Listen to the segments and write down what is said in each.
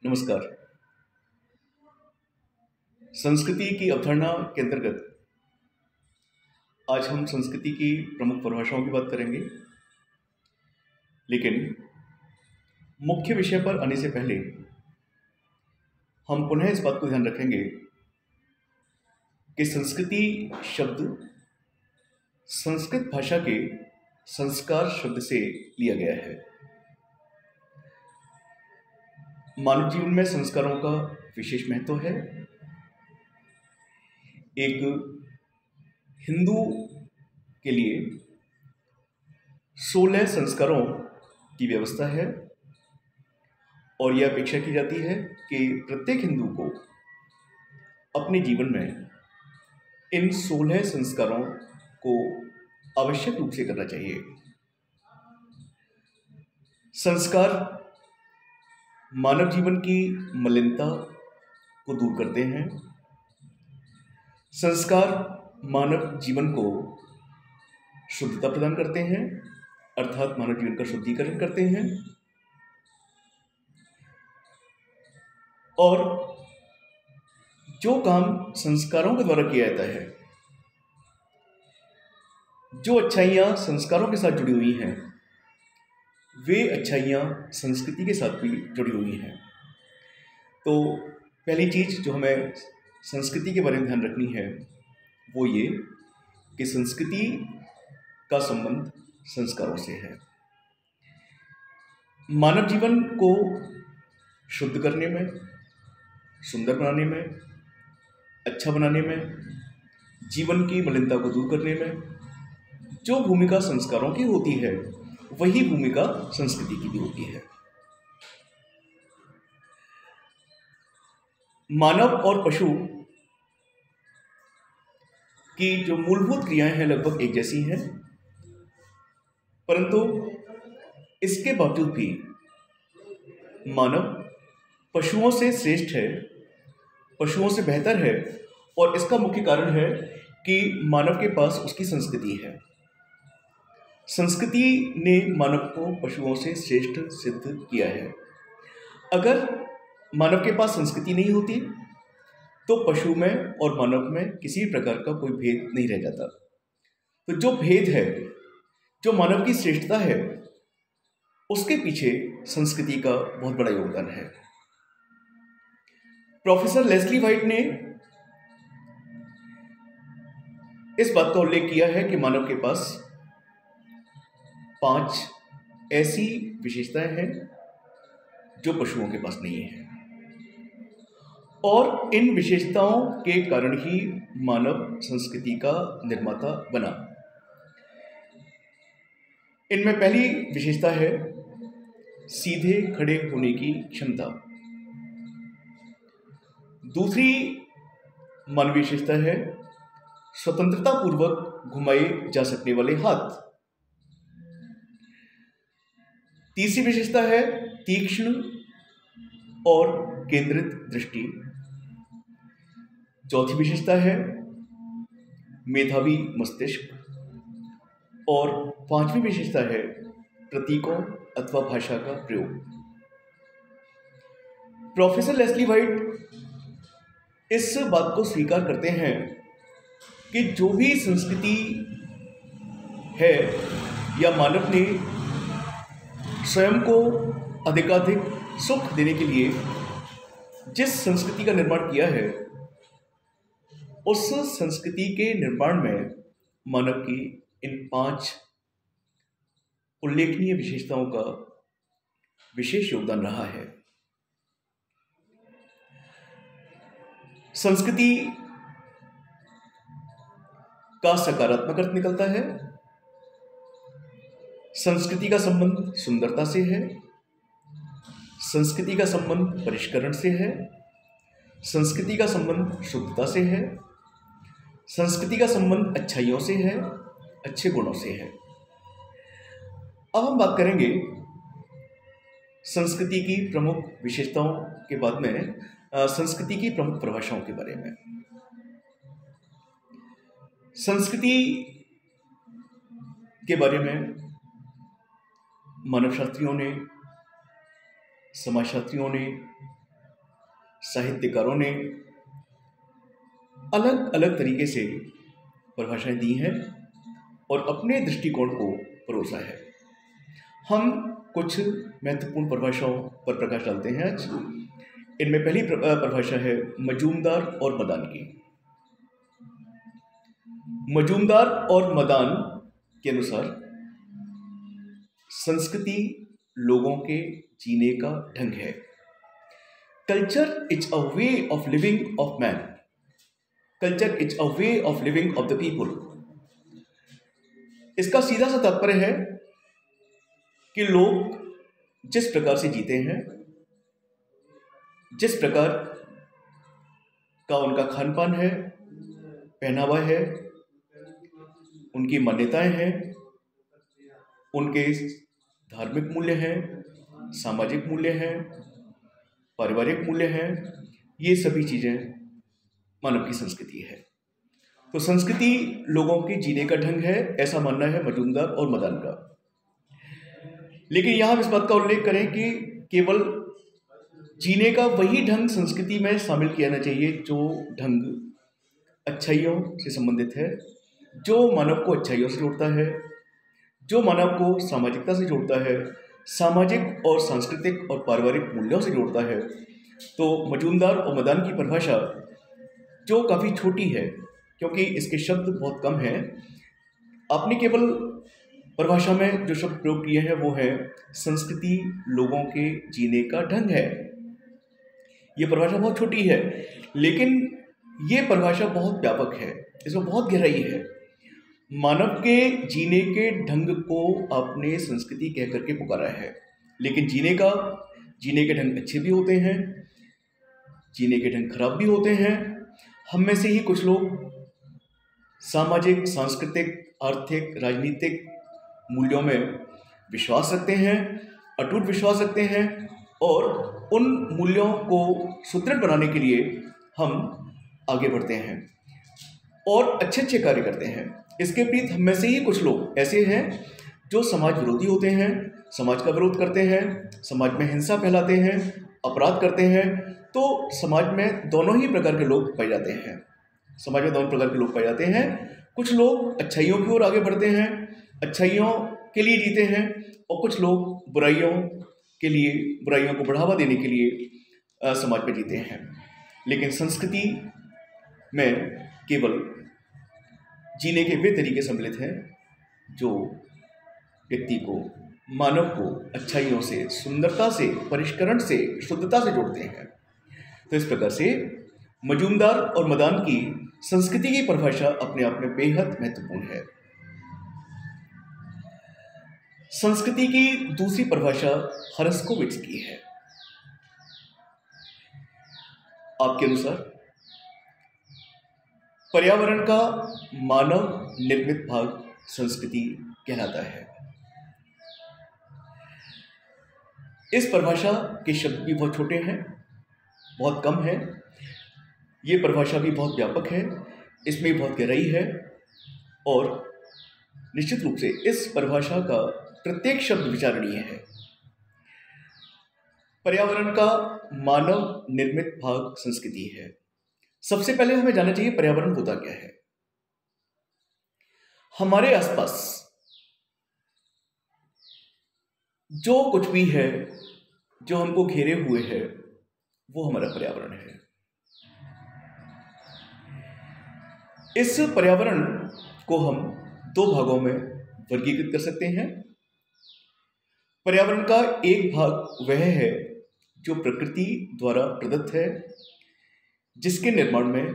नमस्कार। संस्कृति की अवधारणा के अंतर्गत आज हम संस्कृति की प्रमुख परिभाषाओं की बात करेंगे, लेकिन मुख्य विषय पर आने से पहले हम पुनः इस बात को ध्यान रखेंगे कि संस्कृति शब्द संस्कृत भाषा के संस्कार शब्द से लिया गया है। मानव जीवन में संस्कारों का विशेष महत्व है। एक हिंदू के लिए 16 संस्कारों की व्यवस्था है और यह अपेक्षा की जाती है कि प्रत्येक हिंदू को अपने जीवन में इन 16 संस्कारों को आवश्यक रूप से करना चाहिए। संस्कार मानव जीवन की मलिनता को दूर करते हैं। संस्कार मानव जीवन को शुद्धता प्रदान करते हैं, अर्थात मानव जीवन का शुद्धिकरण करते हैं। और जो काम संस्कारों के द्वारा किया जाता है, जो अच्छाइयाँ संस्कारों के साथ जुड़ी हुई हैं, वे अच्छाइयाँ संस्कृति के साथ भी जुड़ी हुई हैं। तो पहली चीज़ जो हमें संस्कृति के बारे में ध्यान रखनी है वो ये कि संस्कृति का संबंध संस्कारों से है। मानव जीवन को शुद्ध करने में, सुंदर बनाने में, अच्छा बनाने में, जीवन की मलिनता को दूर करने में जो भूमिका संस्कारों की होती है, वही भूमिका संस्कृति की भी होती है। मानव और पशु की जो मूलभूत क्रियाएं हैं लगभग एक जैसी हैं, परंतु इसके बावजूद भी मानव पशुओं से श्रेष्ठ है, पशुओं से बेहतर है। और इसका मुख्य कारण है कि मानव के पास उसकी संस्कृति है। संस्कृति ने मानव को पशुओं से श्रेष्ठ सिद्ध किया है। अगर मानव के पास संस्कृति नहीं होती तो पशु में और मानव में किसी भी प्रकार का कोई भेद नहीं रह जाता। तो जो भेद है, जो मानव की श्रेष्ठता है, उसके पीछे संस्कृति का बहुत बड़ा योगदान है। प्रोफेसर लेस्ली व्हाइट ने इस बात का उल्लेख किया है कि मानव के पास 5 ऐसी विशेषताएं हैं जो पशुओं के पास नहीं है, और इन विशेषताओं के कारण ही मानव संस्कृति का निर्माता बना। इनमें पहली विशेषता है सीधे खड़े होने की क्षमता। दूसरी मानवीय विशेषता है स्वतंत्रता पूर्वक घुमाए जा सकने वाले हाथ। तीसरी विशेषता है तीक्ष्ण और केंद्रित दृष्टि। चौथी विशेषता है मेधावी मस्तिष्क। और 5वीं विशेषता है प्रतीकों अथवा भाषा का प्रयोग। प्रोफेसर लेस्ली व्हाइट इस बात को स्वीकार करते हैं कि जो भी संस्कृति है या मानव ने स्वयं को अधिकाधिक सुख देने के लिए जिस संस्कृति का निर्माण किया है, उस संस्कृति के निर्माण में मानव की इन 5 उल्लेखनीय विशेषताओं का विशेष योगदान रहा है। संस्कृति का सकारात्मक अर्थ निकलता है। संस्कृति का संबंध सुंदरता से है, संस्कृति का संबंध परिष्करण से है, संस्कृति का संबंध शुद्धता से है, संस्कृति का संबंध अच्छाइयों से है, अच्छे गुणों से है। अब हम बात करेंगे संस्कृति की प्रमुख विशेषताओं के बाद में संस्कृति की प्रमुख परिभाषाओं के बारे में। संस्कृति के बारे में मानव शास्त्रियों ने, समाजशास्त्रियों ने साहित्यकारों ने अलग अलग तरीके से परिभाषाएं दी हैं और अपने दृष्टिकोण को परोसा है। हम कुछ महत्वपूर्ण परिभाषाओं पर प्रकाश डालते हैं आज। इनमें पहली परिभाषा है मजूमदार और मदान की। मजूमदार और मदान के अनुसार संस्कृति लोगों के जीने का ढंग है। Culture is a way of living of man. Culture is a way of living of the people. इसका सीधा सा तात्पर्य है कि लोग जिस प्रकार से जीते हैं, जिस प्रकार का उनका खान पान है, पहनावा है, उनकी मान्यताएं हैं, उनके धार्मिक मूल्य हैं, सामाजिक मूल्य हैं, पारिवारिक मूल्य हैं, ये सभी चीज़ें मानव की संस्कृति है। तो संस्कृति लोगों के जीने का ढंग है, ऐसा मानना है मजूमदार और मदान का। लेकिन यहाँ हम इस बात का उल्लेख करें कि केवल जीने का वही ढंग संस्कृति में शामिल किया जाना चाहिए जो ढंग अच्छाइयों से संबंधित है, जो मानव को अच्छाइयों से जोड़ता है, जो मानव को सामाजिकता से जोड़ता है, सामाजिक और सांस्कृतिक और पारिवारिक मूल्यों से जोड़ता है। तो मजूमदार और मदान की परिभाषा जो काफ़ी छोटी है, क्योंकि इसके शब्द बहुत कम हैं, आपने केवल परिभाषा में जो शब्द प्रयोग किए हैं वो है संस्कृति लोगों के जीने का ढंग है। ये परिभाषा बहुत छोटी है, लेकिन ये परिभाषा बहुत व्यापक है, इसमें बहुत गहराई है। मानव के जीने के ढंग को आपने संस्कृति कह करके पुकारा है, लेकिन जीने के ढंग अच्छे भी होते हैं, जीने के ढंग खराब भी होते हैं। हम में से ही कुछ लोग सामाजिक, सांस्कृतिक, आर्थिक, राजनीतिक मूल्यों में विश्वास रखते हैं, अटूट विश्वास रखते हैं, और उन मूल्यों को सुदृढ़ बनाने के लिए हम आगे बढ़ते हैं और अच्छे अच्छे कार्य करते हैं। इसके विपरीत हम में से ही कुछ लोग ऐसे हैं जो समाज विरोधी होते हैं, समाज का विरोध करते हैं, समाज में हिंसा फैलाते हैं, अपराध करते हैं। तो समाज में दोनों ही प्रकार के लोग पाए जाते हैं। समाज में दोनों प्रकार के लोग पाए जाते हैं। कुछ लोग अच्छाइयों की ओर आगे बढ़ते हैं, अच्छाइयों के लिए जीते हैं, और कुछ लोग बुराइयों के लिए, बुराइयों को बढ़ावा देने के लिए समाज में जीते हैं। लेकिन संस्कृति में केवल जीने के वे तरीके सम्मिलित हैं जो व्यक्ति को, मानव को अच्छाइयों से, सुंदरता से, परिष्करण से, शुद्धता से जोड़ते हैं। तो इस प्रकार से मजूमदार और मदान की संस्कृति की परिभाषा अपने आप में बेहद महत्वपूर्ण है। संस्कृति की दूसरी परिभाषा हरस्कोविट्ज की है। आपके अनुसार पर्यावरण का मानव निर्मित भाग संस्कृति कहलाता है। इस परिभाषा के शब्द भी बहुत छोटे हैं, बहुत कम है। ये परिभाषा भी बहुत व्यापक है, इसमें बहुत गहराई है, और निश्चित रूप से इस परिभाषा का प्रत्येक शब्द विचारणीय है। पर्यावरण का मानव निर्मित भाग संस्कृति है। सबसे पहले हमें जानना चाहिए पर्यावरण होता क्या है। हमारे आसपास जो कुछ भी है, जो हमको घेरे हुए है, वो हमारा पर्यावरण है। इस पर्यावरण को हम दो भागों में वर्गीकृत कर सकते हैं। पर्यावरण का एक भाग वह है जो प्रकृति द्वारा प्रदत्त है, जिसके निर्माण में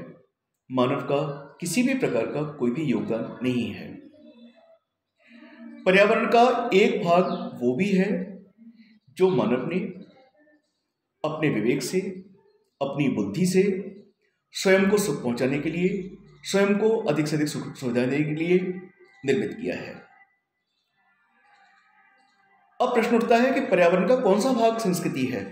मानव का किसी भी प्रकार का कोई भी योगदान नहीं है। पर्यावरण का एक भाग वो भी है जो मानव ने अपने विवेक से, अपनी बुद्धि से स्वयं को सुख पहुंचाने के लिए, स्वयं को अधिक से अधिक सुख सुविधा देने के लिए निर्मित किया है। अब प्रश्न उठता है कि पर्यावरण का कौन सा भाग संस्कृति है।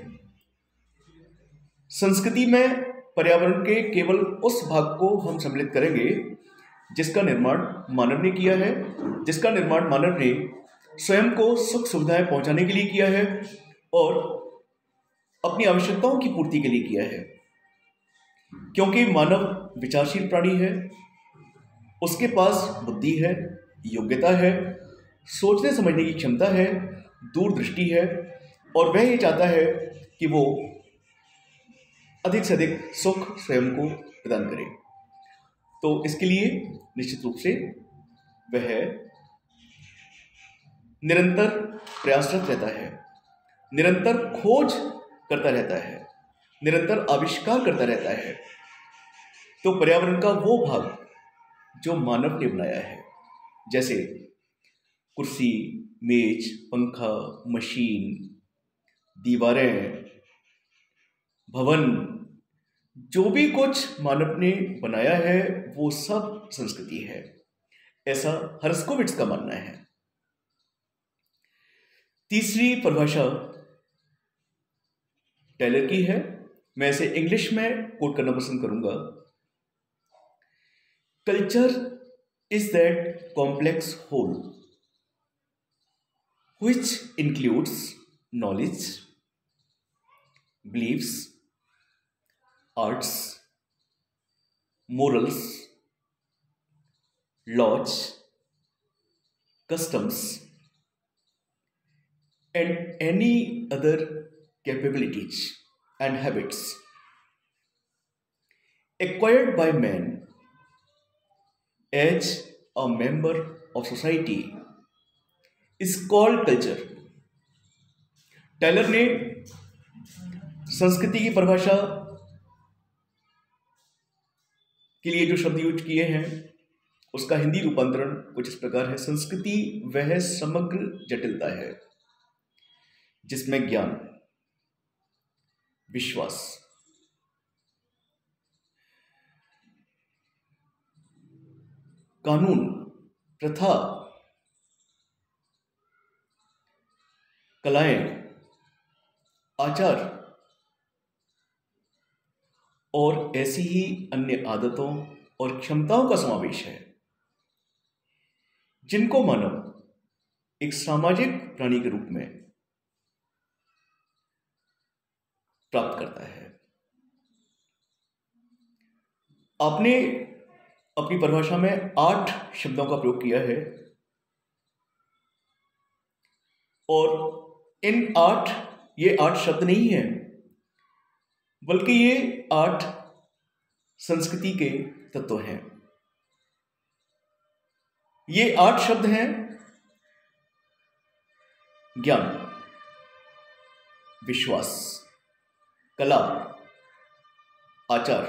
संस्कृति में पर्यावरण के केवल उस भाग को हम सम्मिलित करेंगे जिसका निर्माण मानव ने किया है, जिसका निर्माण मानव ने स्वयं को सुख सुविधाएं पहुंचाने के लिए किया है और अपनी आवश्यकताओं की पूर्ति के लिए किया है। क्योंकि मानव विचारशील प्राणी है, उसके पास बुद्धि है, योग्यता है, सोचने समझने की क्षमता है, दूरदृष्टि है, और वह ये चाहता है कि वो अधिक से अधिक सुख स्वयं को प्रदान करे। तो इसके लिए निश्चित रूप से वह निरंतर प्रयासरत रहता है, निरंतर खोज करता रहता है, निरंतर आविष्कार करता रहता है। तो पर्यावरण का वो भाग जो मानव ने बनाया है, जैसे कुर्सी, मेज, पंखा, मशीन, दीवारें, भवन, जो भी कुछ मानव ने बनाया है वो सब संस्कृति है, ऐसा हर्स्कोविट्ज का मानना है। तीसरी परिभाषा टेलर की है, मैं इसे इंग्लिश में कोट करना पसंद करूंगा। Culture is that complex whole which includes knowledge, beliefs, arts, morals, laws, customs, and any other capabilities and habits acquired by man as a member of society is called culture। Taylor ने संस्कृति की परिभाषा के लिए जो शब्द use किए हैं उसका हिंदी रूपांतरण कुछ इस प्रकार है। संस्कृति वह समग्र जटिलता है जिसमें ज्ञान, विश्वास, कानून, प्रथा, कलाएं, आचार और ऐसी ही अन्य आदतों और क्षमताओं का समावेश है जिनको मानव एक सामाजिक प्राणी के रूप में प्राप्त करता है। आपने अपनी परिभाषा में 8 शब्दों का प्रयोग किया है और इन 8 शब्द नहीं हैं, बल्कि ये 8 संस्कृति के तत्व हैं। ये 8 शब्द हैं: ज्ञान, विश्वास, कला, आचार,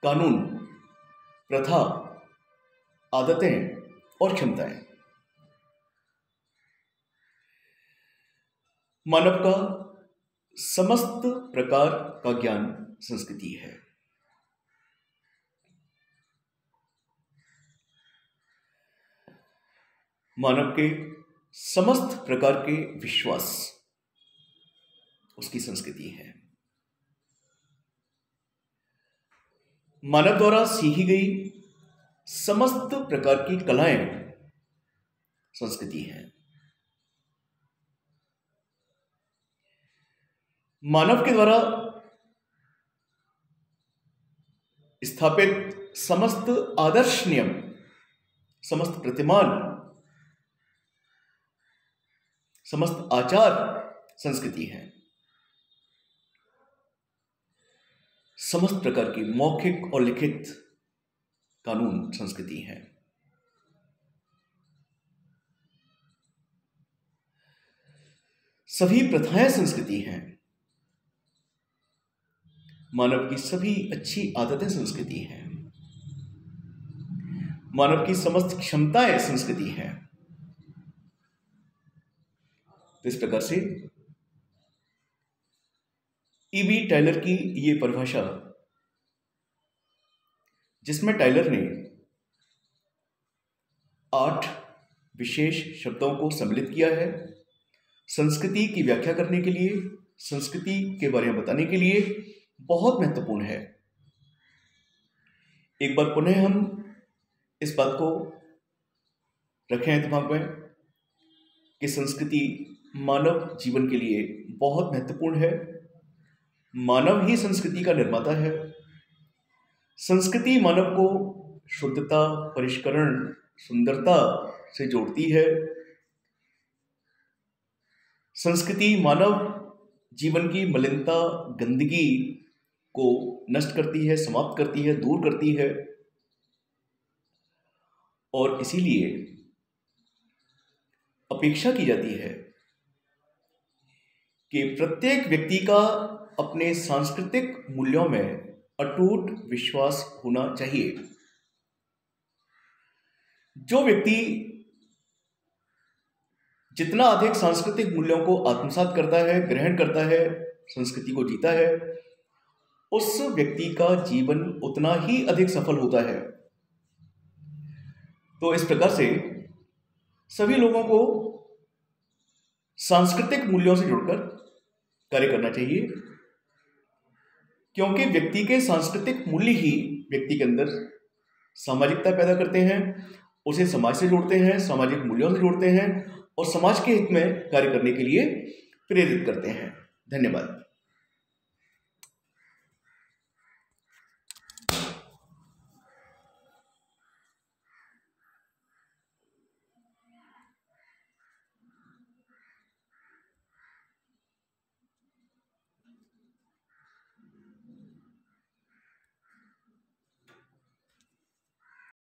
कानून, प्रथा, आदतें और क्षमताएं। मानव का समस्त प्रकार का ज्ञान संस्कृति है। मानव के समस्त प्रकार के विश्वास उसकी संस्कृति है। मानव द्वारा सीखी गई समस्त प्रकार की कलाएं संस्कृति है। मानव के द्वारा स्थापित समस्त आदर्श नियम, समस्त प्रतिमान, समस्त आचार संस्कृति है। समस्त प्रकार की मौखिक और लिखित कानून संस्कृति है। सभी प्रथाएं संस्कृति हैं। मानव की सभी अच्छी आदतें संस्कृति हैं। मानव की समस्त क्षमताएं संस्कृति हैं। तो इस प्रकार से ईबी टाइलर की ये परिभाषा, जिसमें टाइलर ने 8 विशेष शब्दों को सम्मिलित किया है संस्कृति की व्याख्या करने के लिए, संस्कृति के बारे में बताने के लिए, बहुत महत्वपूर्ण है। एक बार पुनः हम इस बात को रखें दिमाग में कि संस्कृति मानव जीवन के लिए बहुत महत्वपूर्ण है मानव ही संस्कृति का निर्माता है। संस्कृति मानव को शुद्धता, परिष्करण, सुंदरता से जोड़ती है। संस्कृति मानव जीवन की मलिनता, गंदगी को नष्ट करती है, समाप्त करती है, दूर करती है। और इसीलिए अपेक्षा की जाती है कि प्रत्येक व्यक्ति का अपने सांस्कृतिक मूल्यों में अटूट विश्वास होना चाहिए। जो व्यक्ति जितना अधिक सांस्कृतिक मूल्यों को आत्मसात करता है, ग्रहण करता है, संस्कृति को जीता है, उस व्यक्ति का जीवन उतना ही अधिक सफल होता है। तो इस प्रकार से सभी लोगों को सांस्कृतिक मूल्यों से जुड़कर कार्य करना चाहिए, क्योंकि व्यक्ति के सांस्कृतिक मूल्य ही व्यक्ति के अंदर सामाजिकता पैदा करते हैं, उसे समाज से जोड़ते हैं, सामाजिक मूल्यों से जोड़ते हैं और समाज के हित में कार्य करने के लिए प्रेरित करते हैं। धन्यवाद।